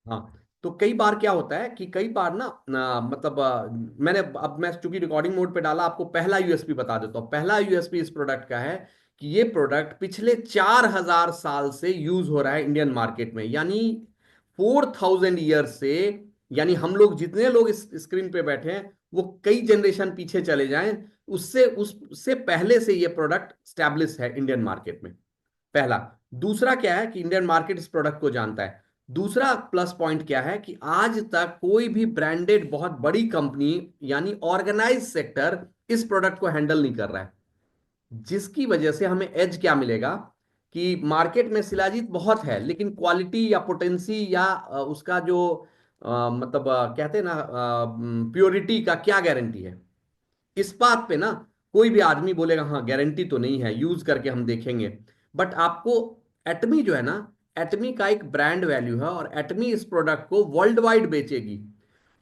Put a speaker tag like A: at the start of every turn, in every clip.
A: हाँ, तो कई बार क्या होता है कि कई बार ना मतलब मैंने अब मैं चूंकि रिकॉर्डिंग मोड पे डाला, आपको पहला यूएसपी बता देता हूँ। पहला यूएसपी इस प्रोडक्ट का है कि ये प्रोडक्ट पिछले 4000 साल से यूज हो रहा है इंडियन मार्केट में, यानी 4000 ईयर से। यानी हम लोग जितने लोग इस स्क्रीन पे बैठे हैं वो कई जनरेशन पीछे चले जाएं, उससे पहले से ये प्रोडक्ट स्टैब्लिश है इंडियन मार्केट में। पहला। दूसरा क्या है कि इंडियन मार्केट इस प्रोडक्ट को जानता है। दूसरा प्लस पॉइंट क्या है कि आज तक कोई भी ब्रांडेड बहुत बड़ी कंपनी, यानी ऑर्गेनाइज सेक्टर, इस प्रोडक्ट को हैंडल नहीं कर रहा है। जिसकी वजह से हमें एज क्या मिलेगा कि मार्केट में शिलाजीत बहुत है, लेकिन क्वालिटी या पोटेंसी या उसका जो मतलब कहते हैं ना प्योरिटी का क्या गारंटी है। इस बात पे ना कोई भी आदमी बोलेगा हाँ गारंटी तो नहीं है, यूज करके हम देखेंगे। बट आपको एटमी जो है ना, एटमी का एक ब्रांड वैल्यू है और एटमी इस प्रोडक्ट को वर्ल्ड वाइड बेचेगी।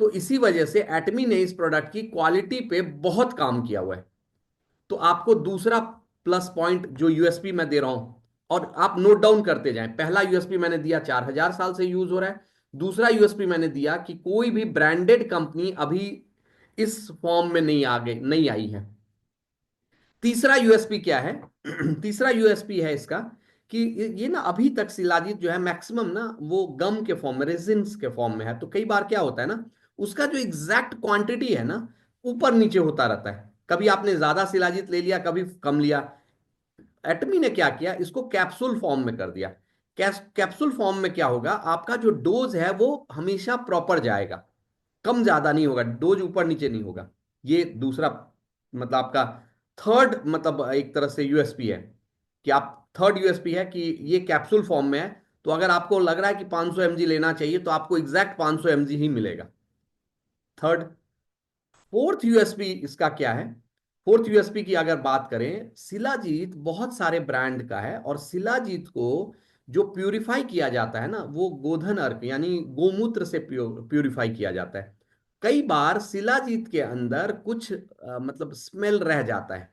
A: तो इसी वजह से एटमी ने इस प्रोडक्ट की क्वालिटी पे बहुत काम किया हुआ है। तो आपको दूसरा प्लस पॉइंट जो यूएसपी मैं दे रहा हूं, और आप नोट डाउन करते जाएं। पहला यूएसपी मैंने दिया 4000 साल से यूज हो रहा है। दूसरा यूएसपी मैंने दिया कि कोई भी ब्रांडेड कंपनी अभी इस फॉर्म में नहीं आई है। तीसरा यूएसपी क्या है? तीसरा यूएसपी है इसका कि ये ना अभी तक शिलाजीत जो है मैक्सिमम ना वो गम के फॉर्म में, रेजिन्स के फॉर्म में है। तो कई बार क्या होता है ना, उसका जो एग्जैक्ट क्वांटिटी है ना ऊपर नीचे होता रहता है। कभी आपने ज्यादा शिलाजीत ले लिया, कभी कम लिया। एटमी ने क्या किया, इसको कैप्सूल फॉर्म में कर दिया। कैप्सूल फॉर्म में क्या होगा, आपका जो डोज है वो हमेशा प्रॉपर जाएगा, कम ज्यादा नहीं होगा, डोज ऊपर नीचे नहीं होगा। ये दूसरा मतलब आपका थर्ड मतलब एक तरह से यूएसपी है कि आप थर्ड यूएसपी है कि ये कैप्सूल फॉर्म में है। तो अगर आपको लग रहा है कि 500 mg लेना चाहिए तो आपको एग्जैक्ट 500 mg ही मिलेगा। थर्ड। फोर्थ यूएसपी इसका क्या है? फोर्थ यूएसपी की अगर बात करें, शिलाजीत बहुत सारे ब्रांड का है और शिलाजीत को जो प्यूरिफाई किया जाता है ना वो गोधन अर्क यानी गोमूत्र से प्यूरिफाई किया जाता है। कई बार शिलाजीत के अंदर कुछ मतलब स्मेल रह जाता है।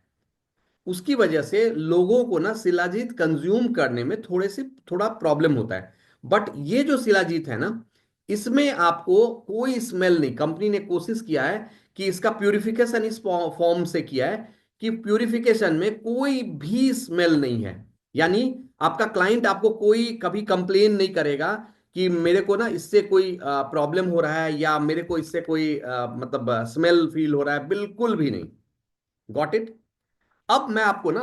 A: उसकी वजह से लोगों को ना शिलाजीत कंज्यूम करने में थोड़ा प्रॉब्लम होता है। बट ये जो शिलाजीत है ना, इसमें आपको कोई स्मेल नहीं। कंपनी ने कोशिश किया है कि इसका प्यूरिफिकेशन इस फॉर्म से किया है कि प्यूरिफिकेशन में कोई भी स्मेल नहीं है। यानी आपका क्लाइंट आपको कोई कभी कंप्लेन नहीं करेगा कि मेरे को ना इससे कोई प्रॉब्लम हो रहा है या मेरे को इससे कोई मतलब स्मेल फील हो रहा है, बिल्कुल भी नहीं। Got it? अब मैं आपको ना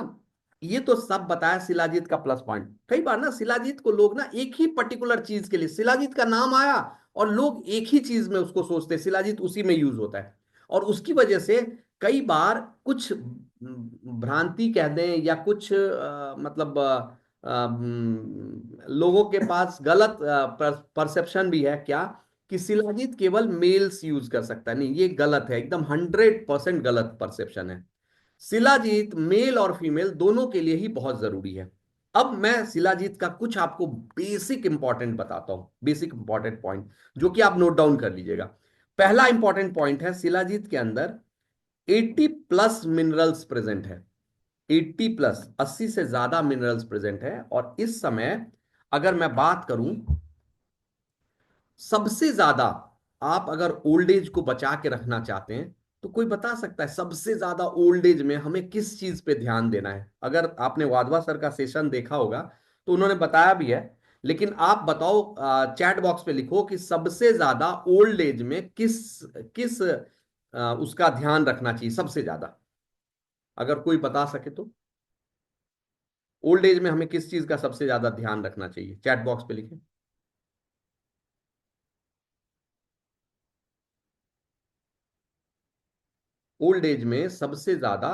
A: ये तो सब बताया शिलाजीत का प्लस पॉइंट। कई बार ना शिलाजीत को लोग ना एक ही पर्टिकुलर चीज के लिए, शिलाजीत का नाम आया और लोग एक ही चीज में उसको सोचते हैं, शिलाजीत उसी में यूज होता है। और उसकी वजह से कई बार कुछ भ्रांति कह दें या कुछ मतलब लोगों के पास गलत परसेप्शन भी है क्या कि शिलाजीत केवल मेल्स यूज कर सकता है। नहीं, ये गलत है, एकदम 100% गलत परसेप्शन है। शिलाजीत मेल और फीमेल दोनों के लिए ही बहुत जरूरी है। अब मैं शिलाजीत का कुछ आपको बेसिक इंपॉर्टेंट बताता हूं, बेसिक इंपॉर्टेंट पॉइंट जो कि आप नोट डाउन कर लीजिएगा। पहला इंपॉर्टेंट पॉइंट है, शिलाजीत के अंदर 80+ मिनरल्स प्रेजेंट है। 80+, 80 से ज्यादा मिनरल्स प्रेजेंट है। और इस समय अगर मैं बात करूं, सबसे ज्यादा आप अगर ओल्ड एज को बचा के रखना चाहते हैं तो कोई बता सकता है सबसे ज्यादा ओल्ड एज में हमें किस चीज पे ध्यान देना है? अगर आपने वाधवा सर का सेशन देखा होगा तो उन्होंने बताया भी है। लेकिन आप बताओ, चैट बॉक्स पे लिखो कि सबसे ज्यादा ओल्ड एज में किस किस उसका ध्यान रखना चाहिए सबसे ज्यादा, अगर कोई बता सके तो। ओल्ड एज में हमें किस चीज का सबसे ज्यादा ध्यान रखना चाहिए? चैट बॉक्स पे लिखें। ओल्ड एज में सबसे ज्यादा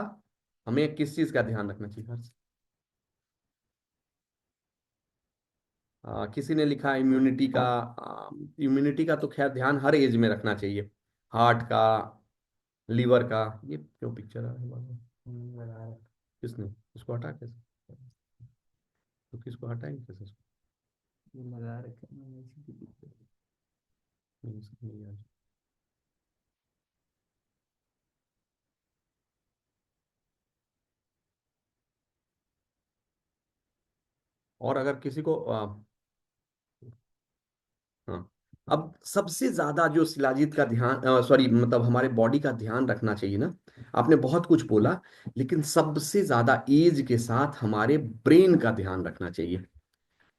A: हमें किस चीज का ध्यान रखना चाहिए हर्ष? किसी ने लिखा इम्यूनिटी का। इम्यूनिटी का तो खैर ध्यान हर एज में रखना चाहिए। हार्ट का, लीवर का। ये क्यों पिक्चर आ रहा है बार-बार? किसने उसको हटा कैसे? तो किसको हटाएंगे कैसे उसको? नहीं, इसको नहीं आ- और अगर किसी को हाँ, अब सबसे ज्यादा जो शिलाजीत का ध्यान, सॉरी मतलब हमारे बॉडी का ध्यान रखना चाहिए ना, आपने बहुत कुछ बोला, लेकिन सबसे ज्यादा एज के साथ हमारे ब्रेन का ध्यान रखना चाहिए।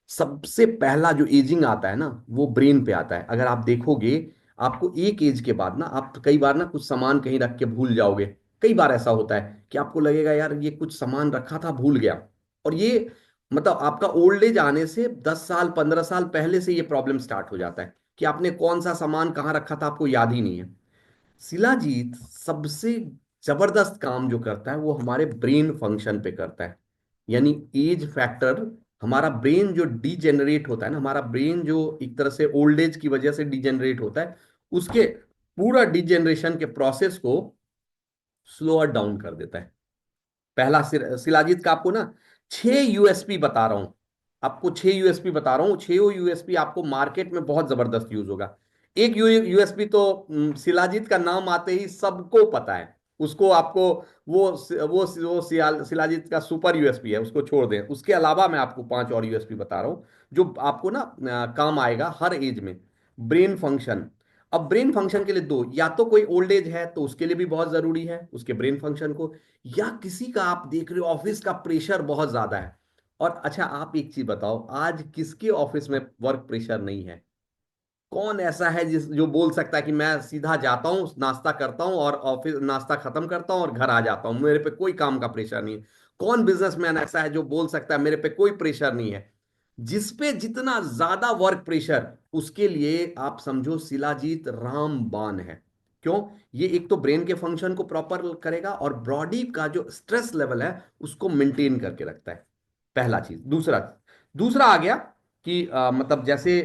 A: सबसे पहला जो एजिंग आता है ना, वो ब्रेन पे आता है। अगर आप देखोगे, आपको एक एज के बाद ना, आप कई बार ना कुछ सामान कहीं रख के भूल जाओगे। कई बार ऐसा होता है कि आपको लगेगा यार ये कुछ सामान रखा था भूल गया। और ये मतलब आपका ओल्ड एज आने से 10 साल 15 साल पहले से ये प्रॉब्लम स्टार्ट हो जाता है कि आपने कौन सा सामान कहाँ रखा था आपको याद ही नहीं है। शिलाजीत सबसे जबरदस्त काम जो करता है वो हमारे ब्रेन फंक्शन पे करता है। यानी एज फैक्टर, हमारा ब्रेन जो डीजेनरेट होता है ना, हमारा ब्रेन जो एक तरह से ओल्ड एज की वजह से डीजेनरेट होता है, उसके पूरा डीजेनरेशन के प्रोसेस को स्लोअर डाउन कर देता है। पहला शिलाजीत का आपको ना 6 यूएसपी बता रहा हूं। आपको 6 यूएसपी बता रहा हूँ, 6 यूएसपी आपको मार्केट में बहुत जबरदस्त यूज होगा। एक यूएसपी तो शिलाजीत का नाम आते ही सबको पता है। उसको आपको शिलाजीत का सुपर यूएसपी है, उसको छोड़ दें। उसके अलावा मैं आपको 5 और यूएसपी बता रहा हूँ जो आपको ना काम आएगा हर एज में। Brain function. अब ब्रेन फंक्शन के लिए दो, या तो कोई ओल्ड एज है तो उसके लिए भी बहुत जरूरी है उसके ब्रेन फंक्शन को, या किसी का आप देख रहे हो ऑफिस का प्रेशर बहुत ज्यादा है। और अच्छा आप एक चीज बताओ, आज किसके ऑफिस में वर्क प्रेशर नहीं है? कौन ऐसा है जिस जो बोल सकता है कि मैं सीधा जाता हूँ, नाश्ता करता हूँ और ऑफिस नाश्ता खत्म करता हूँ और घर आ जाता हूँ, मेरे पे कोई काम का प्रेशर नहीं है? कौन बिजनेसमैन ऐसा है जो बोल सकता है मेरे पे कोई प्रेशर नहीं है? जिस पे जितना ज्यादा वर्क प्रेशर, उसके लिए आप समझो शिलाजीत रामबाण है। क्यों? ये एक तो ब्रेन के फंक्शन को प्रॉपर करेगा और बॉडी का जो स्ट्रेस लेवल है उसको मेंटेन करके रखता है। पहला चीज। दूसरा, दूसरा आ गया कि मतलब जैसे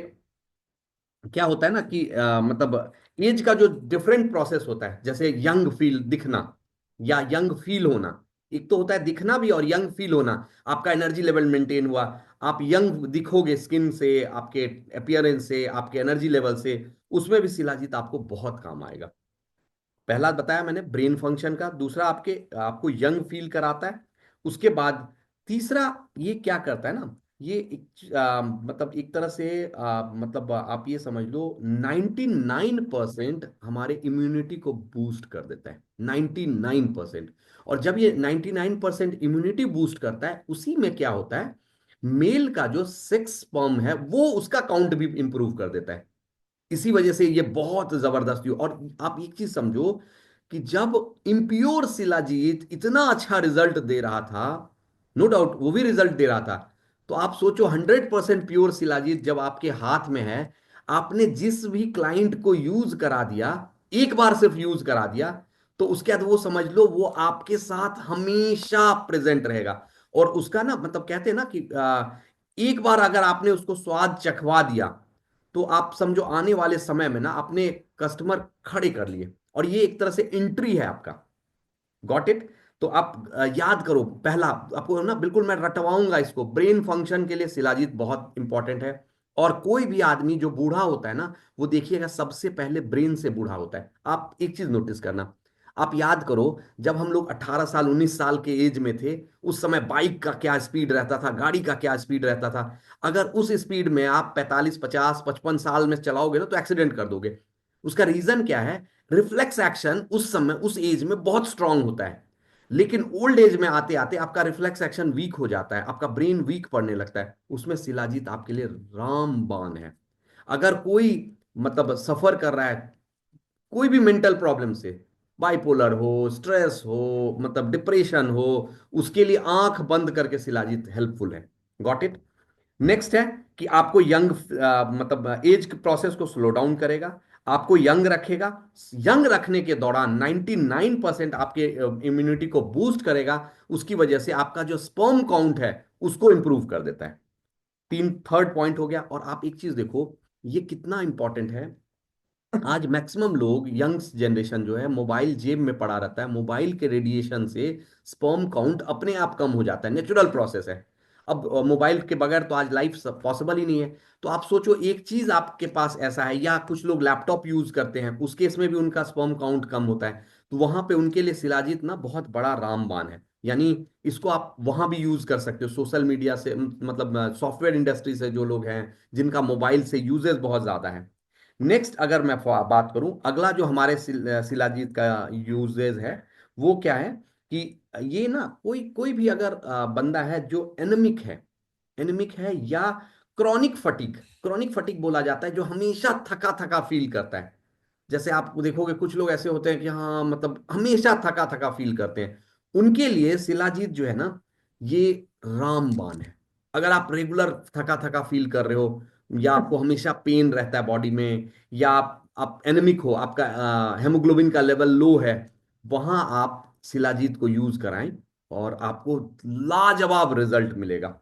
A: क्या होता है ना कि मतलब एज का जो डिफरेंट प्रोसेस होता है, जैसे यंग फील दिखना या यंग फील होना। एक तो होता है दिखना भी और यंग फील होना। आपका एनर्जी लेवल मेंटेन हुआ, आप यंग दिखोगे स्किन से, आपके अपियरेंस से, आपके एनर्जी लेवल से। उसमें भी शिलाजीत आपको बहुत काम आएगा। पहला बताया मैंने ब्रेन फंक्शन का, दूसरा आपके आपको यंग फील कराता है। उसके बाद तीसरा ये क्या करता है ना, ये एक मतलब एक तरह से मतलब आप ये समझ लो 99% हमारे इम्यूनिटी को बूस्ट कर देता है। 99%। और जब ये 99% इम्यूनिटी बूस्ट करता है, उसी में क्या होता है, मेल का जो सेक्स स्पर्म है वो उसका काउंट भी इंप्रूव कर देता है। इसी वजह से ये बहुत जबरदस्त हुई। और आप एक चीज समझो कि जब इम्प्योर शिलाजीत इतना अच्छा रिजल्ट दे रहा था, नो डाउट वो भी रिजल्ट दे रहा था, तो आप सोचो 100% प्योर शिलाजीत जब आपके हाथ में है, आपने जिस भी क्लाइंट को यूज करा दिया, एक बार सिर्फ यूज करा दिया, तो उसके बाद वो समझ लो वो आपके साथ हमेशा प्रेजेंट रहेगा। और उसका ना मतलब कहते हैं ना कि एक बार अगर आपने उसको स्वाद चखवा दिया, तो आप समझो आने वाले समय में ना अपने कस्टमर खड़े कर लिए। और ये एक तरह से एंट्री है आपका। Got it? तो आप याद करो, पहला आपको ना बिल्कुल मैं रटवाऊंगा इसको, ब्रेन फंक्शन के लिए शिलाजीत बहुत इंपॉर्टेंट है। और कोई भी आदमी जो बूढ़ा होता है ना, वो देखिएगा सबसे पहले ब्रेन से बूढ़ा होता है। आप एक चीज नोटिस करना, आप याद करो, जब हम लोग 18 साल 19 साल के एज में थे, उस समय बाइक का क्या स्पीड रहता था, गाड़ी का क्या स्पीड रहता था। अगर उस स्पीड में आप 45 50 55 साल में चलाओगे ना, तो एक्सीडेंट कर दोगे। उसका रीजन क्या है? रिफ्लेक्स एक्शन उस समय उस एज में बहुत स्ट्रांग होता है। लेकिन ओल्ड एज में आते आते आपका रिफ्लेक्स एक्शन वीक हो जाता है, आपका ब्रेन वीक पड़ने लगता है। उसमें शिलाजीत आपके लिए रामबाण है। अगर कोई मतलब सफर कर रहा है कोई भी मेंटल प्रॉब्लम से, बाइपोलर हो, स्ट्रेस हो, मतलब डिप्रेशन हो, उसके लिए आंख बंद करके शिलाजीत हेल्पफुल है। Got it? नेक्स्ट है कि आपको यंग मतलब एज के प्रोसेस को स्लो डाउन करेगा, आपको यंग रखेगा। यंग रखने के दौरान 99% आपके इम्यूनिटी को बूस्ट करेगा। उसकी वजह से आपका जो स्पर्म काउंट है उसको इंप्रूव कर देता है। तीन थर्ड पॉइंट हो गया। और आप एक चीज देखो, ये कितना इंपॉर्टेंट है। आज मैक्सिमम लोग यंग जनरेशन जो है मोबाइल जेब में पड़ा रहता है, मोबाइल के रेडिएशन से स्पर्म काउंट अपने आप कम हो जाता है, नेचुरल प्रोसेस है। अब मोबाइल के बगैर तो आज लाइफ पॉसिबल ही नहीं है। तो आप सोचो एक चीज आपके पास ऐसा है, या कुछ लोग लैपटॉप यूज करते हैं, उस केस में भी उनका स्पर्म काउंट कम होता है। तो वहां पे उनके लिए शिलाजीत ना बहुत बड़ा रामबाण है। यानी इसको आप वहां भी यूज कर सकते हो, सोशल मीडिया से मतलब सॉफ्टवेयर इंडस्ट्री से जो लोग हैं जिनका मोबाइल से यूजेस बहुत ज्यादा है। नेक्स्ट अगर मैं बात करूं, अगला जो हमारे शिलाजीत का यूजेज है वो क्या है कि ये ना कोई कोई भी अगर बंदा है जो एनेमिक है या क्रॉनिक फटीग बोला जाता है, जो हमेशा थका थका फील करता है। जैसे आप देखोगे कुछ लोग ऐसे होते हैं कि हाँ मतलब हमेशा थका थका फील करते हैं, उनके लिए शिलाजीत जो है ना, ये रामबाण है। अगर आप रेगुलर थका थका फील कर रहे हो, या आपको हमेशा पेन रहता है बॉडी में, या आप एनेमिक हो, आपका हेमोग्लोबिन का लेवल लो है, वहां आप शिलाजीत को यूज कराएं और आपको लाजवाब रिजल्ट मिलेगा।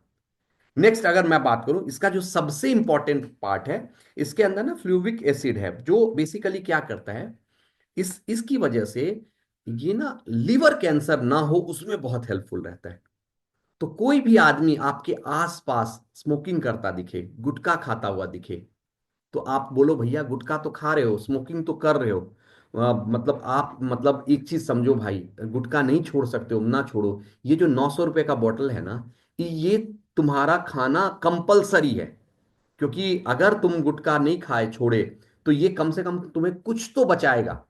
A: नेक्स्ट अगर मैं बात करूं, इसका जो सबसे इंपॉर्टेंट पार्ट है, इसके अंदर ना फ्लूविक एसिड है, जो बेसिकली क्या करता है, इसकी वजह से ये ना लिवर कैंसर ना हो उसमें बहुत हेल्पफुल रहता है। तो कोई भी आदमी आपके आसपास स्मोकिंग करता दिखे, गुटखा खाता हुआ दिखे, तो आप बोलो भैया गुटखा तो खा रहे हो, स्मोकिंग तो कर रहे हो, मतलब आप मतलब एक चीज समझो भाई, गुटखा नहीं छोड़ सकते हो ना छोड़ो। ये जो 900 रुपए का बॉटल है ना, ये तुम्हारा खाना कंपलसरी है। क्योंकि अगर तुम गुटखा नहीं खाए छोड़े, तो ये कम से कम तुम्हें कुछ तो बचाएगा।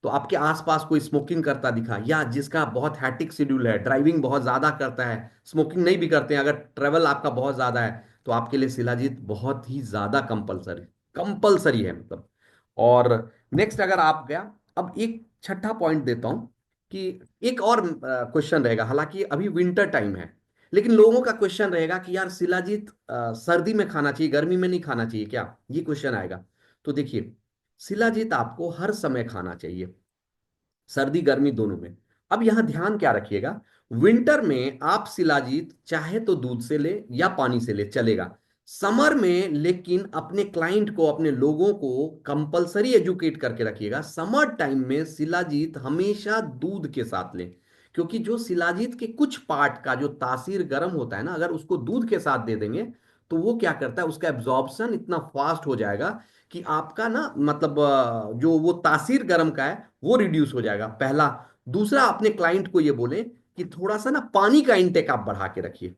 A: तो आपके आसपास कोई स्मोकिंग करता दिखा, या जिसका बहुत हैटिक शेड्यूल है, ड्राइविंग बहुत ज्यादा करता है, स्मोकिंग नहीं भी करते हैं, अगर ट्रेवल आपका बहुत ज्यादा है, तो आपके लिए शिलाजीत बहुत ही ज्यादा कंपलसरी कंपलसरी है मतलब। और नेक्स्ट अगर आप गया, अब एक छठा पॉइंट देता हूं कि एक और क्वेश्चन रहेगा, हालांकि अभी विंटर टाइम है, लेकिन लोगों का क्वेश्चन रहेगा कि यार शिलाजीत सर्दी में खाना चाहिए, गर्मी में नहीं खाना चाहिए क्या, ये क्वेश्चन आएगा। तो देखिए, शिलाजीत आपको हर समय खाना चाहिए, सर्दी गर्मी दोनों में। अब यहां ध्यान क्या रखिएगा, विंटर में आप शिलाजीत चाहे तो दूध से ले या पानी से ले चलेगा, समर में लेकिन अपने क्लाइंट को, अपने लोगों को कंपलसरी एजुकेट करके रखिएगा, समर टाइम में शिलाजीत हमेशा दूध के साथ लें। क्योंकि जो शिलाजीत के कुछ पार्ट का जो तासीर गर्म होता है ना, अगर उसको दूध के साथ दे देंगे, तो वो क्या करता है, उसका एब्जॉर्प्शन इतना फास्ट हो जाएगा कि आपका ना मतलब जो वो तासीर गर्म का है वो रिड्यूस हो जाएगा, पहला। दूसरा, अपने क्लाइंट को ये बोले कि थोड़ा सा ना पानी का इंटेक आप बढ़ा के रखिए।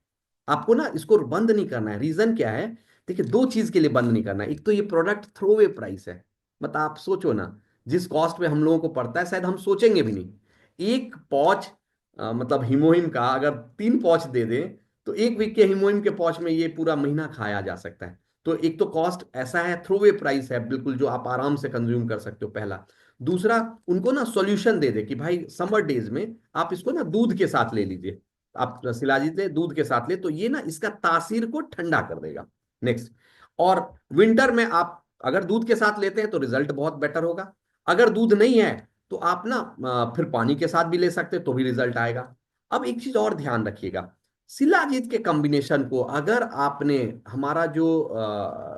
A: आपको ना इसको बंद नहीं करना है। रीजन क्या है, देखिए दो चीज के लिए बंद नहीं करना है। एक तो ये प्रोडक्ट थ्रोवे प्राइस है, मतलब आप सोचो ना, जिस कॉस्ट पे हम लोगों को पड़ता है शायद हम सोचेंगे भी नहीं। एक पॉच मतलब हिमोहिम का अगर 3 पॉच दे दें, तो एक वीक के हिमोहिम के पॉच में ये पूरा महीना खाया जा सकता है। तो एक तो कॉस्ट ऐसा है, थ्रोवे प्राइस है बिल्कुल, जो आप आराम से कंज्यूम कर सकते हो, पहला। दूसरा, उनको ना सॉल्यूशन दे दे कि भाई समर डेज में आप इसको ना दूध के साथ ले लीजिए, आप शिलाजीत ले दूध के साथ ले, तो ये ना इसका तासीर को ठंडा कर देगा। नेक्स्ट, और विंटर में आप अगर दूध के साथ लेते हैं तो रिजल्ट बहुत बेटर होगा। अगर दूध नहीं है तो आप ना फिर पानी के साथ भी ले सकते हैं, तो भी रिजल्ट आएगा। अब एक चीज और ध्यान रखिएगा, शिलाजीत के कॉम्बिनेशन को अगर आपने हमारा जो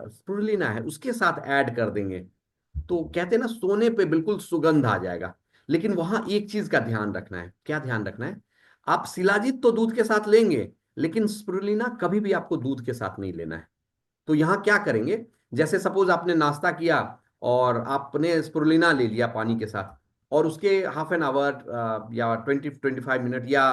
A: स्पिरुलिना है उसके साथ ऐड कर देंगे, तो कहते हैं ना सोने पे बिल्कुल सुगंध आ जाएगा। लेकिन वहां एक चीज का ध्यान रखना है, क्या ध्यान रखना है, आप शिलाजीत तो दूध के साथ लेंगे, लेकिन स्पिरुलिना कभी भी आपको दूध के साथ नहीं लेना है। तो यहाँ क्या करेंगे, जैसे सपोज आपने नाश्ता किया और आपने स्पिरुलिना ले लिया पानी के साथ, और उसके हाफ एन आवर या 20-25 मिनट या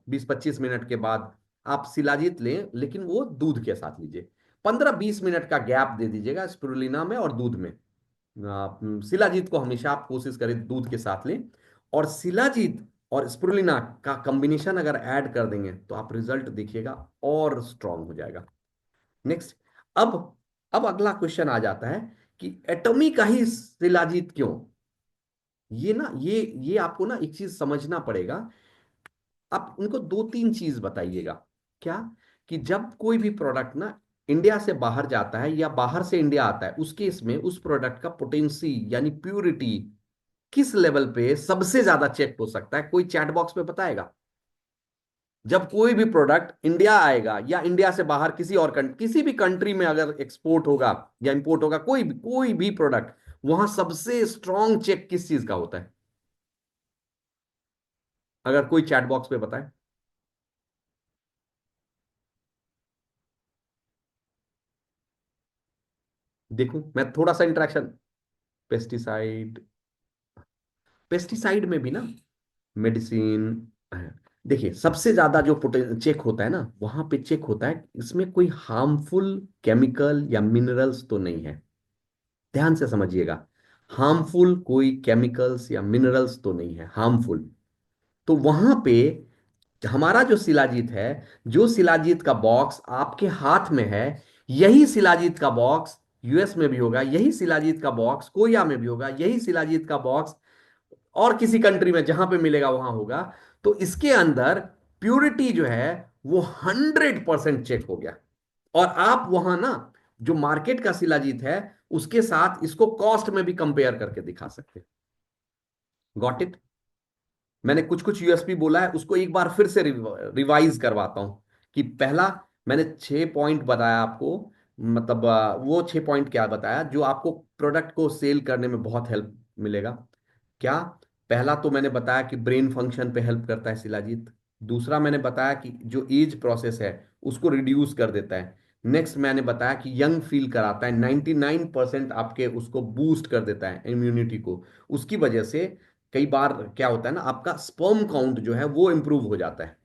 A: 20-25 मिनट के बाद आप शिलाजीत लें, लेकिन वो दूध के साथ लीजिए। 15-20 मिनट का गैप दे दीजिएगा स्पिरुलिना में और दूध में। शिलाजीत को हमेशा आप कोशिश करें दूध के साथ लें, और शिलाजीत और स्पिरुलिना का कॉम्बिनेशन अगर ऐड कर देंगे तो आप रिजल्ट देखिएगा और स्ट्रांग हो जाएगा। नेक्स्ट, अब अब अगला क्वेश्चन आ जाता है कि एटॉमिक का ही शिलाजीत क्यों। ये ना ये आपको ना एक चीज समझना पड़ेगा। आप उनको दो तीन चीज बताइएगा। क्या, कि जब कोई भी प्रोडक्ट ना इंडिया से बाहर जाता है या बाहर से इंडिया आता है, उस केस में उस प्रोडक्ट का पोटेंसी यानी प्यूरिटी किस लेवल पे सबसे ज्यादा चेक हो सकता है, कोई चैट बॉक्स में बताएगा। जब कोई भी प्रोडक्ट इंडिया आएगा या इंडिया से बाहर किसी और किसी भी कंट्री में अगर एक्सपोर्ट होगा या इंपोर्ट होगा, कोई भी प्रोडक्ट, वहां सबसे स्ट्रॉन्ग चेक किस चीज का होता है, अगर कोई चैट बॉक्स पे बताए। देखूं मैं थोड़ा सा इंटरेक्शन। पेस्टिसाइड, पेस्टिसाइड में भी ना मेडिसिन है। देखिए सबसे ज्यादा जो चेक होता है ना, वहां पे चेक होता है इसमें कोई हार्मफुल केमिकल या मिनरल्स तो नहीं है। ध्यान से समझिएगा, हार्मफुल कोई केमिकल्स या मिनरल्स तो नहीं है, हार्मफुल। तो वहां पे हमारा जो शिलाजीत है, जो शिलाजीत का बॉक्स आपके हाथ में है, यही शिलाजीत का बॉक्स यूएस में भी होगा, यही शिलाजीत का बॉक्स कोरिया में भी होगा, यही शिलाजीत का बॉक्स और किसी कंट्री में जहां पे मिलेगा वहां होगा। तो इसके अंदर प्यूरिटी जो है वो 100% चेक हो गया। और आप वहां ना जो मार्केट का शिलाजीत है उसके साथ इसको कॉस्ट में भी कंपेयर करके दिखा सकते हैं। Got it? मैंने कुछ कुछ यूएसपी बोला है, उसको एक बार फिर से रिवाइज करवाता हूं। कि पहला, मैंने 6 पॉइंट बताया आपको। मतलब वो 6 पॉइंट क्या बताया जो आपको प्रोडक्ट को सेल करने में बहुत हेल्प मिलेगा। क्या? पहला तो मैंने बताया कि ब्रेन फंक्शन पे हेल्प करता है शिलाजीत। दूसरा मैंने बताया कि जो एज प्रोसेस है उसको रिड्यूस कर देता है। नेक्स्ट मैंने बताया कि यंग फील कराता है, 99% आपके उसको बूस्ट कर देता है इम्यूनिटी को। उसकी वजह से कई बार क्या होता है ना, आपका स्पर्म काउंट जो है वो इम्प्रूव हो जाता है,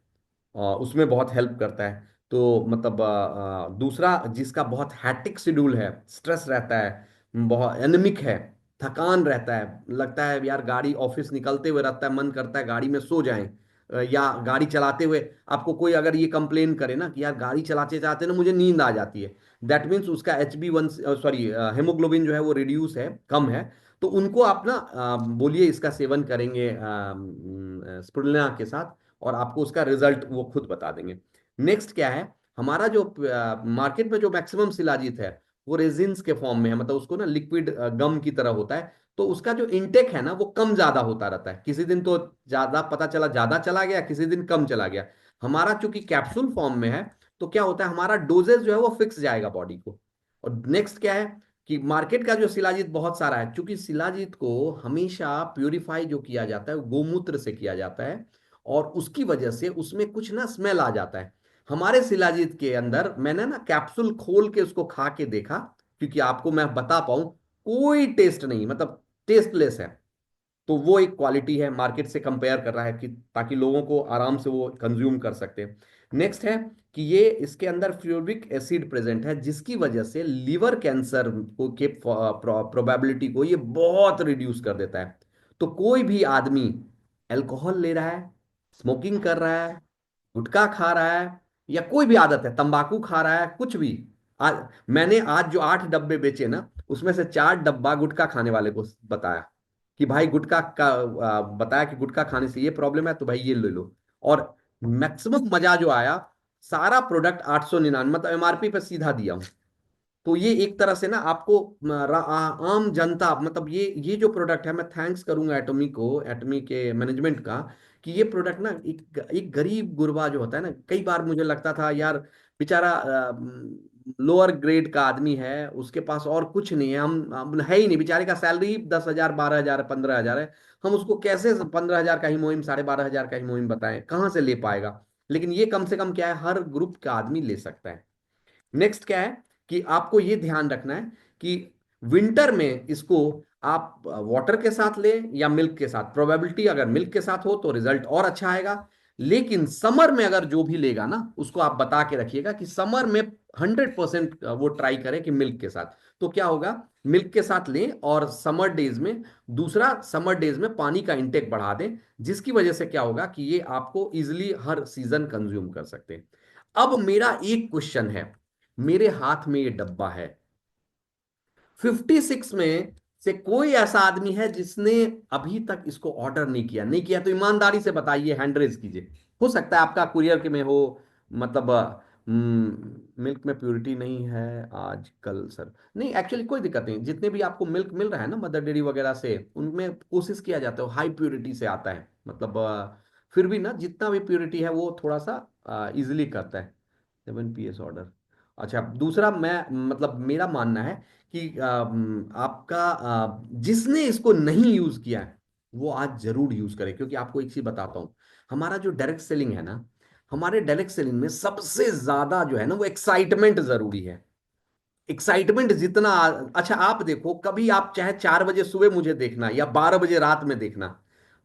A: उसमें बहुत हेल्प करता है। तो मतलब दूसरा, जिसका बहुत हैट्रिक शेड्यूल है, स्ट्रेस रहता है, बहुत एनिमिक है, थकान रहता है, लगता है यार गाड़ी ऑफिस निकलते हुए रहता है मन करता है गाड़ी में सो जाएं, या गाड़ी चलाते हुए आपको कोई अगर ये कंप्लेन करे ना कि यार गाड़ी चलाते चलाते ना मुझे नींद आ जाती है, दैट मीन्स उसका HB1, सॉरी, हेमोग्लोबिन जो है वो रिड्यूस है, कम है। तो उनको आप ना बोलिए इसका सेवन करेंगे स्पिरुलिना के साथ, और आपको उसका रिजल्ट वो खुद बता देंगे। नेक्स्ट क्या है, हमारा जो मार्केट में जो मैक्सिमम शिलाजीत है वो रेजिन्स के फॉर्म में है, मतलब उसको ना लिक्विड गम की तरह होता है। तो उसका जो इनटेक है ना वो कम ज्यादा होता रहता है, किसी दिन तो ज्यादा पता चला ज्यादा चला गया, किसी दिन कम चला गया। हमारा चूंकि कैप्सूल फॉर्म में है, तो क्या होता है हमारा डोजेज जो है वो फिक्स जाएगा बॉडी को। और नेक्स्ट क्या है कि मार्केट का जो शिलाजीत बहुत सारा है, क्योंकि शिलाजीत को हमेशा प्यूरिफाई जो किया जाता है वो गोमूत्र से किया जाता है, और उसकी वजह से उसमें कुछ ना स्मेल आ जाता है। हमारे शिलाजीत के अंदर मैंने ना कैप्सूल खोल के उसको खा के देखा, क्योंकि आपको मैं बता पाऊं, कोई टेस्ट नहीं, मतलब टेस्टलेस है। तो वो एक क्वालिटी है, मार्केट से कंपेयर कर रहा है कि ताकि लोगों को आराम से वो कंज्यूम कर सकते हैं। नेक्स्ट है कि ये इसके अंदर फ्लोरिक एसिड प्रेजेंट है, जिसकी वजह से लीवर कैंसर को के प्रोबेबिलिटी को ये बहुत रिड्यूस कर देता है। तो कोई भी आदमी अल्कोहल ले रहा है, स्मोकिंग कर रहा है, गुटखा खा रहा है, या कोई भी आदत है, तंबाकू खा रहा है, कुछ भी, मैंने आज जो 8 डब्बे बेचे ना उसमें से 4 डब्बा गुटखा खाने वाले को बताया कि भाई गुटखा का, बताया कि गुटखा खाने से ये प्रॉब्लम है तो भाई ये ले लो। और मैक्सिमम मजा जो आया, सारा प्रोडक्ट 899, मतलब MRP पे सीधा दिया हूँ। तो ये एक तरह से ना आपको आम जनता, मतलब ये जो प्रोडक्ट है, मैं थैंक्स करूंगा एटॉमी को, एटॉमी के मैनेजमेंट का, कि ये प्रोडक्ट ना एक एक गरीब गुरबा जो होता है ना, कई बार मुझे लगता था यार बेचारा लोअर ग्रेड का आदमी है, उसके पास और कुछ नहीं है, हम है ही नहीं, बेचारे का सैलरी 10,000, 12,000, 15,000 है। हम उसको कैसे 15,000 का ही मुहिम, 12,500 का ही मुहिम बताएं, कहाँ से ले पाएगा? लेकिन ये कम से कम क्या है, हर ग्रुप का आदमी ले सकता है। नेक्स्ट क्या है कि आपको ये ध्यान रखना है कि विंटर में इसको आप वाटर के साथ लें या मिल्क के साथ, प्रोबेबिलिटी अगर मिल्क के साथ हो तो रिजल्ट और अच्छा आएगा। लेकिन समर में अगर जो भी लेगा ना उसको आप बता के रखिएगा कि समर में 100% वो ट्राई करें कि मिल्क के साथ। तो क्या होगा, मिल्क के साथ लें और समर डेज में, दूसरा समर डेज में पानी का इंटेक बढ़ा दें, जिसकी वजह से क्या होगा कि ये आपको इजिली हर सीजन कंज्यूम कर सकते हैं। अब मेरा एक क्वेश्चन है, मेरे हाथ में ये डब्बा है, 56 में से कोई ऐसा आदमी है जिसने अभी तक इसको ऑर्डर नहीं किया? नहीं किया तो ईमानदारी से बताइए, हैंड रेज कीजिए। हो सकता है आपका कुरियर के में हो, मतलब मिल्क में प्योरिटी नहीं है आज कल सर, नहीं एक्चुअली कोई दिक्कत नहीं, जितने भी आपको मिल्क मिल रहा है ना मदर डेयरी वगैरह से, उनमें कोशिश किया जाता है हाई प्योरिटी से आता है, मतलब फिर भी ना जितना भी प्योरिटी है वो थोड़ा सा इजिली करता है। 7 PS ऑर्डर। अच्छा, दूसरा मैं, मतलब मेरा मानना है कि आपका जिसने इसको नहीं यूज किया है वो आज जरूर यूज करे, क्योंकि आपको एक चीज बताता हूं, हमारा जो डायरेक्ट सेलिंग है ना, हमारे डायरेक्ट सेलिंग में सबसे ज्यादा जो है ना वो एक्साइटमेंट जरूरी है। एक्साइटमेंट जितना, अच्छा आप देखो, कभी आप चाहे 4 बजे सुबह मुझे देखना या 12 बजे रात में देखना,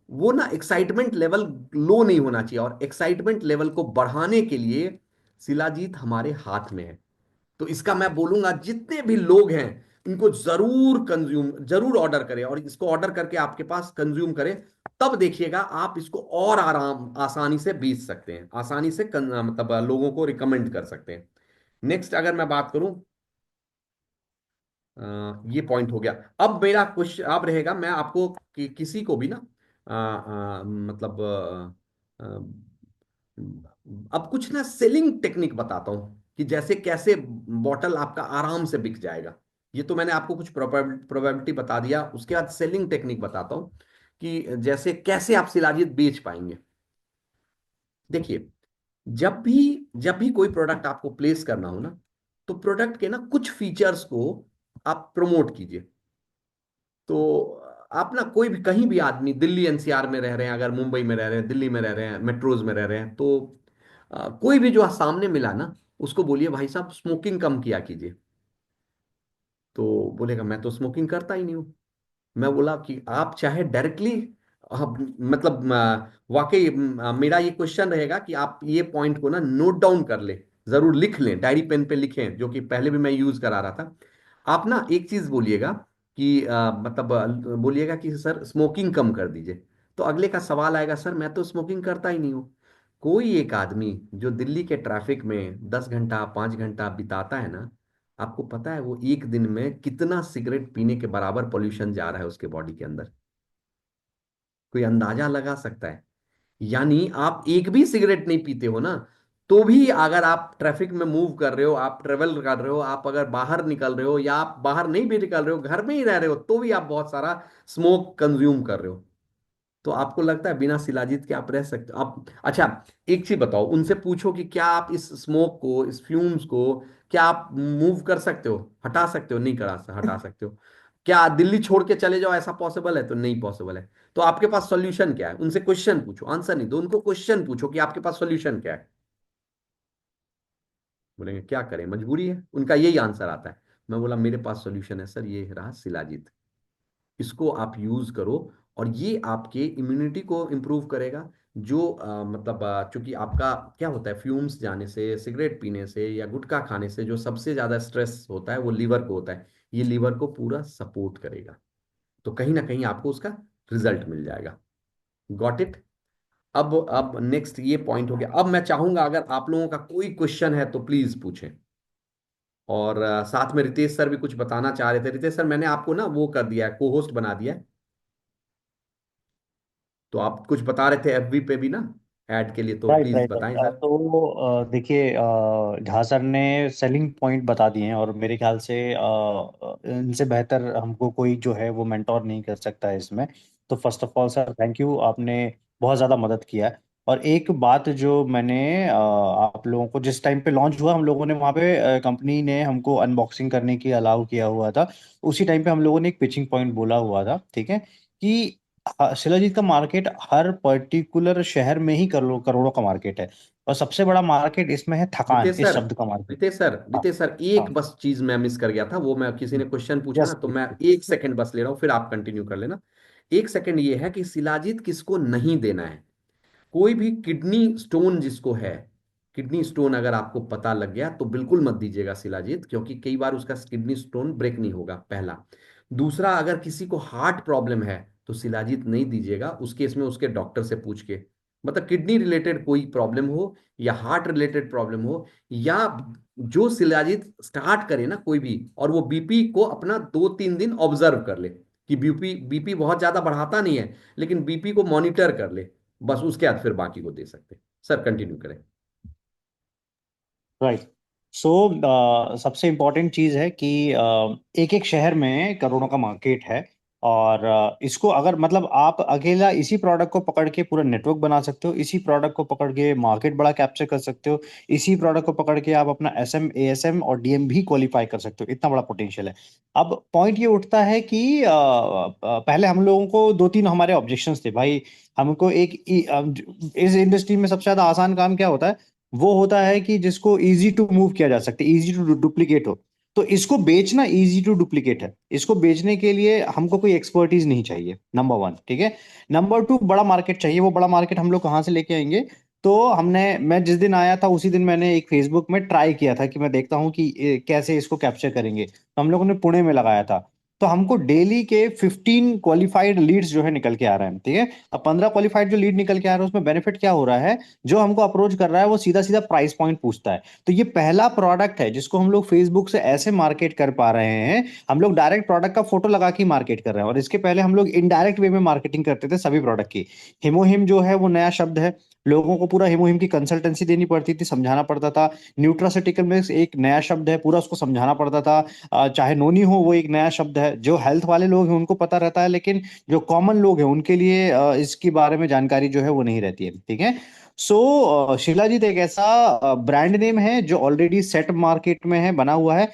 A: वो ना एक्साइटमेंट लेवल लो नहीं होना चाहिए, और एक्साइटमेंट लेवल को बढ़ाने के लिए शिलाजीत हमारे हाथ में है। तो इसका मैं बोलूंगा जितने भी लोग हैं इनको जरूर ऑर्डर करें, और इसको ऑर्डर करके आपके पास कंज्यूम करें। तब देखिएगा आप इसको और आसानी से बेच सकते हैं, आसानी से मतलब लोगों को रिकमेंड कर सकते हैं। नेक्स्ट अगर मैं बात करूं, ये पॉइंट हो गया। अब मेरा क्वेश्चन अब रहेगा, मैं आपको किसी को भी ना मतलब अब कुछ ना सेलिंग टेक्निक बताता हूं कि जैसे कैसे बॉटल आपका आराम से बिक जाएगा। ये तो मैंने आपको कुछ प्रोबेबिलिटी बता दिया, उसके बाद सेलिंग टेक्निक बताता हूं कि जैसे कैसे आप शिलाजीत बेच पाएंगे। देखिए, जब भी कोई प्रोडक्ट आपको प्लेस करना हो ना, तो प्रोडक्ट के ना कुछ फीचर्स को आप प्रमोट कीजिए। तो आप ना कोई भी कहीं भी आदमी, दिल्ली एनसीआर में रह रहे हैं, अगर मुंबई में रह रहे हैं, दिल्ली में रह रहे हैं, मेट्रोज में रह रहे हैं, तो कोई भी जो सामने मिला ना, उसको बोलिए भाई साहब स्मोकिंग कम किया कीजिए। तो बोलेगा मैं तो स्मोकिंग करता ही नहीं हूँ। मैं बोला कि आप चाहे डायरेक्टली, मतलब वाकई मेरा ये क्वेश्चन रहेगा कि आप ये पॉइंट को ना नोट डाउन कर ले, जरूर लिख लें, डायरी पेन पे लिखें, जो कि पहले भी मैं यूज करा रहा था। आप ना एक चीज बोलिएगा कि मतलब बोलिएगा कि सर स्मोकिंग कम कर दीजिए। तो अगले का सवाल आएगा, सर मैं तो स्मोकिंग करता ही नहीं हूँ। कोई एक आदमी जो दिल्ली के ट्रैफिक में 10 घंटा 5 घंटा बिताता है ना, आपको पता है वो एक दिन में कितना सिगरेट पीने के बराबर पोल्यूशन जा रहा है उसके बॉडी के अंदर? कोई अंदाजा लगा सकता है? यानी आप एक भी सिगरेट नहीं पीते हो ना, तो भी अगर आप ट्रैफिक में मूव कर रहे हो, आप ट्रेवल कर रहे हो, आप अगर बाहर निकल रहे हो, या आप बाहर नहीं भी निकल रहे हो, घर में ही रह रहे हो, तो भी आप बहुत सारा स्मोक कंज्यूम कर रहे हो। तो आपको लगता है बिना शिलाजीत के आप रह सकते हो? आप अच्छा, एक चीज बताओ, उनसे पूछो कि क्या आप इस स्मोक को, इस फ्यूम्स को, क्या आप मूव कर सकते हो, हटा सकते हो? नहीं हटा सकते हो। क्या दिल्ली छोड़ के चले जाओ, ऐसा पॉसिबल है? तो नहीं पॉसिबल है। तो आपके पास सॉल्यूशन क्या है? उनसे क्वेश्चन पूछो, आंसर नहीं दो, उनको क्वेश्चन पूछो कि आपके पास सॉल्यूशन क्या है। बोलेंगे क्या करें, मजबूरी है, उनका यही आंसर आता है। मैं बोला मेरे पास सॉल्यूशन है सर, ये रहा शिलाजीत, इसको आप यूज करो, और ये आपके इम्यूनिटी को इम्प्रूव करेगा। जो मतलब चूंकि आपका क्या होता है, फ्यूम्स जाने से, सिगरेट पीने से या गुटखा खाने से जो सबसे ज्यादा स्ट्रेस होता है वो लीवर को होता है, ये लीवर को पूरा सपोर्ट करेगा। तो कहीं ना कहीं आपको उसका रिजल्ट मिल जाएगा। Got it? अब नेक्स्ट ये पॉइंट हो गया। अब मैं चाहूंगा अगर आप लोगों का कोई क्वेश्चन है तो प्लीज पूछें। और साथ में रितेश सर भी कुछ बताना चाह रहे थे। रितेश सर, मैंने आपको ना वो कर दिया है, को होस्ट बना दिया है। तो आप कुछ बता रहे थे एफबी पे भी ना, ऐड के लिए, तो
B: राइट
A: प्लीज
B: राइट
A: बताएं
B: राइट।
A: सर।
B: तो देखिए, झा सर ने सेलिंग पॉइंट बता दिए हैं, और मेरे ख्याल से इनसे बेहतर हमको कोई जो है वो मेंटोर नहीं कर सकता है इसमें। तो first of all sir, thank you, आपने बहुत ज़्यादा मदद किया है। और एक बात जो मैंने आप लोगों को, जिस टाइम पे लॉन्च हुआ, हम लोगों ने वहाँ पे कंपनी ने हमको अनबॉक्सिंग करने की अलाउ किया हुआ था। उसी टाइम पे हम लोगों ने एक पिचिंग पॉइंट बोला हुआ था, ठीक है, कि हाँ, शिलाजीत का मार्केट हर पर्टिकुलर शहर में ही करोड़ों का मार्केट है। और सबसे बड़ा मार्केट इसमें है थकान,
A: रितेश
B: इस
A: सर,
B: शब्द का मार्केट। हाँ
A: रितेश सर,
B: हाँ।
A: एक बस चीज मैं मिस कर गया था, वो मैं किसी ने क्वेश्चन पूछा
B: यस
A: ना, तो
B: प्लीज
A: मैं
B: प्लीज।
A: 1 सेकंड बस ले रहा हूँ, फिर आप कंटिन्यू कर लेना। 1 सेकंड ये है कि शिलाजीत किसको नहीं देना है। कोई भी किडनी स्टोन जिसको है, किडनी स्टोन अगर आपको पता लग गया तो बिल्कुल मत दीजिएगा शिलाजीत, क्योंकि कई बार उसका किडनी स्टोन ब्रेक नहीं होगा, पहला। दूसरा, अगर किसी को हार्ट प्रॉब्लम है तो शिलाजीत नहीं दीजिएगा, उस केस में उसके डॉक्टर से पूछ के, मतलब किडनी रिलेटेड कोई प्रॉब्लम हो या हार्ट रिलेटेड प्रॉब्लम हो, या जो शिलाजीत स्टार्ट करे ना कोई भी, और वो बीपी को अपना 2-3 दिन ऑब्जर्व कर ले, कि बीपी बीपी बहुत ज्यादा बढ़ाता नहीं है, लेकिन बीपी को मॉनिटर कर ले, बस उसके बाद फिर बाकी को दे सकते हैं। सर कंटिन्यू करें।
B: राइट। सो सबसे इम्पोर्टेंट चीज़ है कि एक एक शहर में करोड़ों का मार्केट है। और इसको अगर मतलब आप अकेला इसी प्रोडक्ट को पकड़ के पूरा नेटवर्क बना सकते हो, इसी प्रोडक्ट को पकड़ के मार्केट बड़ा कैप्चर कर सकते हो, इसी प्रोडक्ट को पकड़ के आप अपना एसएम एएसएम और डीएम भी क्वालिफाई कर सकते हो, इतना बड़ा पोटेंशियल है। अब पॉइंट ये उठता है कि पहले हम लोगों को दो तीन हमारे ऑब्जेक्शंस थे भाई। हमको इस इंडस्ट्री में सबसे ज्यादा आसान काम क्या होता है? वो होता है कि जिसको इजी टू मूव किया जा सकता है, इजी टू डुप्लीकेट हो। तो इसको बेचना इजी टू डुप्लीकेट है। इसको बेचने के लिए हमको कोई एक्सपर्टीज नहीं चाहिए, नंबर वन, ठीक है। नंबर टू, बड़ा मार्केट चाहिए। वो बड़ा मार्केट हम लोग कहाँ से लेके आएंगे? तो हमने, मैं जिस दिन आया था उसी दिन मैंने एक फेसबुक में ट्राई किया था कि मैं देखता हूँ कि कैसे इसको कैप्चर करेंगे। तो हम लोगों ने पुणे में लगाया था। तो हमको डेली के 15 क्वालिफाइड लीड्स जो है निकल के आ रहे हैं, ठीक है। अब 15 क्वालिफाइड जो लीड निकल के आ रहे हैं उसमें बेनिफिट क्या हो रहा है, जो हमको अप्रोच कर रहा है वो सीधा सीधा प्राइस पॉइंट पूछता है। तो ये पहला प्रोडक्ट है जिसको हम लोग फेसबुक से ऐसे मार्केट कर पा रहे हैं। हम लोग डायरेक्ट प्रोडक्ट का फोटो लगा के मार्केट कर रहे हैं, और इसके पहले हम लोग इनडायरेक्ट वे में मार्केटिंग करते थे सभी प्रोडक्ट की। हिमोहिम जो है वो नया शब्द है, लोगों को पूरा हिमोहिम की कंसल्टेंसी देनी पड़ती थी, समझाना पड़ता था। न्यूट्रासिटिकल मिक्स एक नया शब्द है, पूरा उसको समझाना पड़ता था। चाहे नोनी हो वो एक नया शब्द है, जो हेल्थ वाले लोग हैं उनको पता रहता है, लेकिन जो कॉमन लोग हैं उनके लिए इसके बारे में जानकारी जो है वो नहीं रहती है, ठीक है। सो शिलाजीत एक ऐसा ब्रांड नेम है जो ऑलरेडी सेट मार्केट में है, बना हुआ है।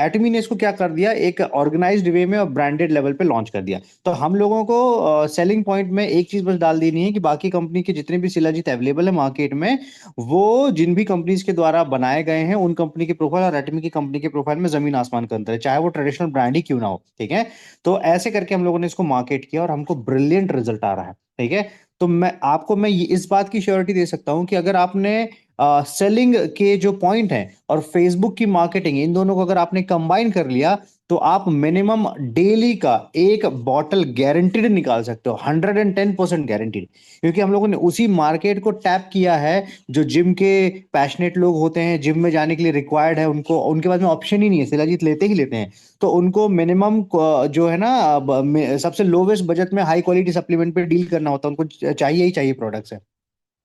B: एटमी ने इसको क्या कर दिया, एक ऑर्गेनाइज्ड वे में और ब्रांडेड लेवल पे लॉन्च कर दिया। तो हम लोगों को सेलिंग पॉइंट में एक चीज बस डाल देनी है कि बाकी कंपनी के जितने भी शिलाजीत अवेलेबल है मार्केट में, वो जिन भी कंपनीज के द्वारा बनाए गए हैं उन कंपनी के प्रोफाइल और एटमी की कंपनी के प्रोफाइल में जमीन आसमान का अंतर है, चाहे वो ट्रेडिशनल ब्रांड ही क्यों ना हो, ठीक है। तो ऐसे करके हम लोगों ने इसको मार्केट किया और हमको ब्रिलियंट रिजल्ट आ रहा है, ठीक है। तो मैं इस बात की श्योरिटी दे सकता हूं कि अगर आपने सेलिंग के जो पॉइंट हैं और फेसबुक की मार्केटिंग, इन दोनों को अगर आपने कंबाइन कर लिया, तो आप मिनिमम डेली का एक बॉटल गारंटीड निकाल सकते हो, 110% गारंटीड। क्योंकि हम लोगों ने उसी मार्केट को टैप किया है। जो जिम के पैशनेट लोग होते हैं, जिम में जाने के लिए रिक्वायर्ड है, उनको उनके पास में ऑप्शन ही नहीं है, शिलाजीत लेते ही लेते हैं। तो उनको मिनिमम जो है ना, सबसे लोवेस्ट बजट में हाई क्वालिटी सप्लीमेंट पे डील करना होता है, उनको चाहिए ही चाहिए प्रोडक्ट्स है,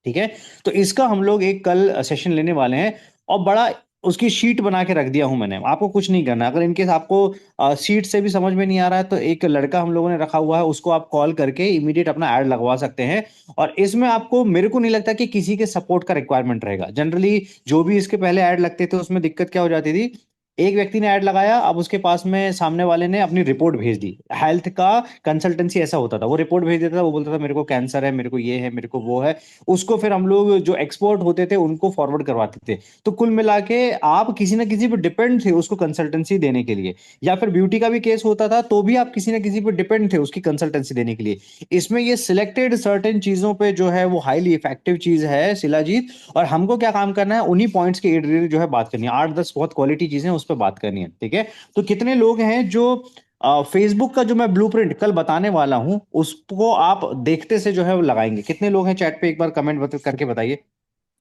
B: ठीक है। तो इसका हम लोग एक कल सेशन लेने वाले हैं, और बड़ा उसकी शीट बना के रख दिया हूं मैंने। आपको कुछ नहीं करना, अगर इनकेस आपको शीट से भी समझ में नहीं आ रहा है तो एक लड़का हम लोगों ने रखा हुआ है, उसको आप कॉल करके इमीडिएट अपना ऐड लगवा सकते हैं। और इसमें आपको, मेरे को नहीं लगता कि किसी के सपोर्ट का रिक्वायरमेंट रहेगा। जनरली जो भी इसके पहले ऐड लगते थे उसमें दिक्कत क्या हो जाती थी, एक व्यक्ति ने ऐड लगाया, अब उसके पास में सामने वाले ने अपनी रिपोर्ट भेज दी। हेल्थ का कंसल्टेंसी ऐसा होता था, वो रिपोर्ट भेज देता था, वो बोलता था मेरे को कैंसर है, मेरे को ये है, मेरे को वो है। उसको फिर हम लोग जो एक्सपर्ट होते थे उनको फॉरवर्ड करवाते थे। तो कुल मिला के आप किसी ना किसी पर डिपेंड थे उसको कंसल्टेंसी देने के लिए। या फिर ब्यूटी का भी केस होता था तो भी आप किसी ना किसी पर डिपेंड थे उसकी कंसल्टेंसी देने के लिए। इसमें ये सिलेक्टेड सर्टेन चीजों पे जो है वो हाईली इफेक्टिव चीज है शिलाजीत। और हमको क्या काम करना है, उन्हीं पॉइंट्स के इर्द गिर्द जो है बात करनी है, 8-10 बहुत क्वालिटी चीजें उस पर बात करनी है, ठीक है। तो कितने लोग हैं जो फेसबुक का जो मैं ब्लूप्रिंट कल बताने वाला हूं उसको आप देखते से जो है वो लगाएंगे, कितने लोग हैं चैट पे एक बार कमेंट करके बताइए।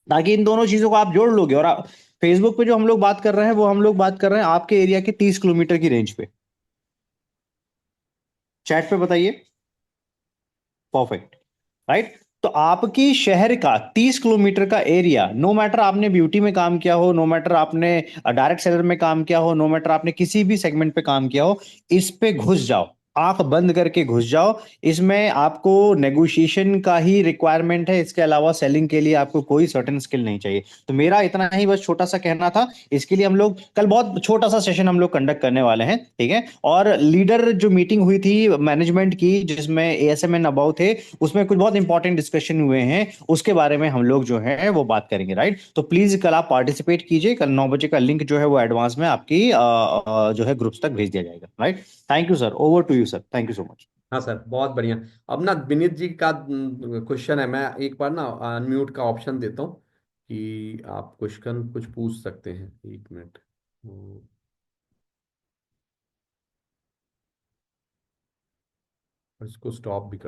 B: ताकि इन दोनों चीजों को आप जोड़ लोगे। और फेसबुक पे जो हम लोग बात कर रहे हैं वो हम लोग बात कर रहे हैं आपके एरिया के 30 किलोमीटर की रेंज पे। चैट पे बताइए। परफेक्ट। राइट। तो आपकी शहर का 30 किलोमीटर का एरिया, नो मैटर आपने ब्यूटी में काम किया हो, नो मैटर आपने डायरेक्ट सेलर में काम किया हो, नो मैटर आपने किसी भी सेगमेंट पे काम किया हो, इस पे घुस जाओ। आंख बंद करके घुस जाओ। इसमें आपको नेगोशिएशन का ही रिक्वायरमेंट है, इसके अलावा सेलिंग के लिए आपको कोई सर्टेन स्किल नहीं चाहिए। तो मेरा इतना ही बस छोटा सा कहना था। इसके लिए हम लोग कल बहुत छोटा सा सेशन हम लोग कंडक्ट करने वाले हैं, ठीक है। और लीडर जो मीटिंग हुई थी मैनेजमेंट की जिसमें एएसएम अबाउ थे, उसमें कुछ बहुत इंपॉर्टेंट डिस्कशन हुए हैं, उसके बारे में हम लोग जो है वो बात करेंगे, राइट। तो प्लीज कल आप पार्टिसिपेट कीजिए, कल 9 बजे का लिंक जो है वो एडवांस में आपकी जो है ग्रुप्स तक भेज दिया जाएगा, right. Thank you sir, over to you sir, thank you so much.
A: हाँ सर, बहुत बढ़िया। अब ना विनीत जी का क्वेश्चन है, मैं एक बार ना अनम्यूट का ऑप्शन देता हूँ कि आप क्वेश्चन कुछ पूछ सकते हैं। एक मिनट, वो इसको स्टॉप भी कर